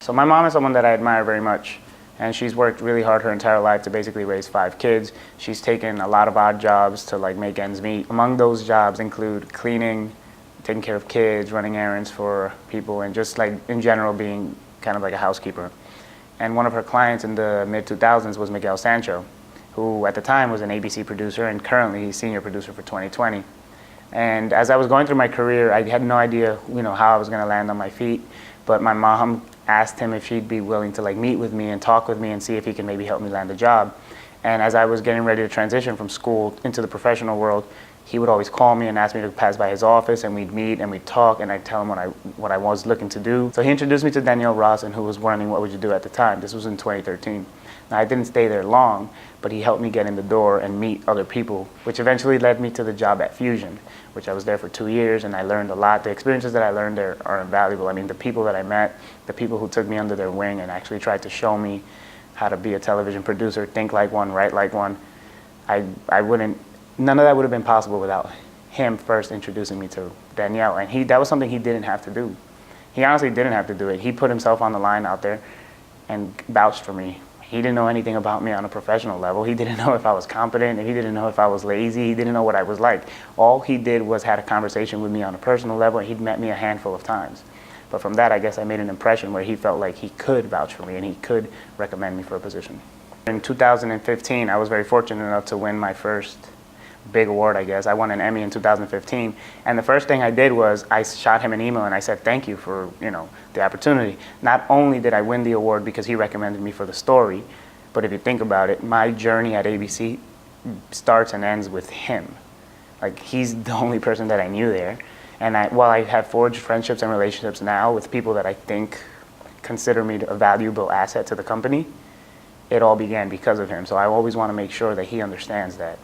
So my mom is someone that I admire very much, and she's worked really hard her entire life to basically raise 5 kids. She's taken a lot of odd jobs to like make ends meet. Among those jobs include cleaning, taking care of kids, running errands for people, and just like in general being kind of like a housekeeper. And one of her clients in the mid-2000s was Miguel Sancho, who at the time was an ABC producer, and currently he's senior producer for 2020. And as I was going through my career, I had no idea, how I was going to land on my feet. But my mom asked him if he'd be willing to like meet with me and talk with me and see if he could maybe help me land a job. And as I was getting ready to transition from school into the professional world, he would always call me and ask me to pass by his office, and we'd meet and we'd talk, and I'd tell him what I was looking to do. So he introduced me to Danielle Rossen, who was running What Would You Do at the time. This was in 2013. Now, I didn't stay there long, but he helped me get in the door and meet other people, which eventually led me to the job at Fusion, which I was there for 2 years, and I learned a lot. The experiences that I learned there are invaluable. I mean, the people that I met, the people who took me under their wing and actually tried to show me how to be a television producer, think like one, write like one, none of that would have been possible without him first introducing me to Danielle. And that was something he didn't have to do. He honestly didn't have to do it. He put himself on the line out there and vouched for me. He didn't know anything about me on a professional level. He didn't know if I was competent, and he didn't know if I was lazy. He didn't know what I was like. All he did was had a conversation with me on a personal level, and he'd met me a handful of times. But from that, I guess I made an impression where he felt like he could vouch for me and he could recommend me for a position. In 2015, I was very fortunate enough to win my first big award, I guess. I won an Emmy in 2015, and the first thing I did was I shot him an email and I said thank you for the opportunity. Not only did I win the award because he recommended me for the story, but if you think about it, my journey at ABC starts and ends with him. Like, he's the only person that I knew there, and while I have forged friendships and relationships now with people that I think consider me a valuable asset to the company, it all began because of him. So I always want to make sure that he understands that.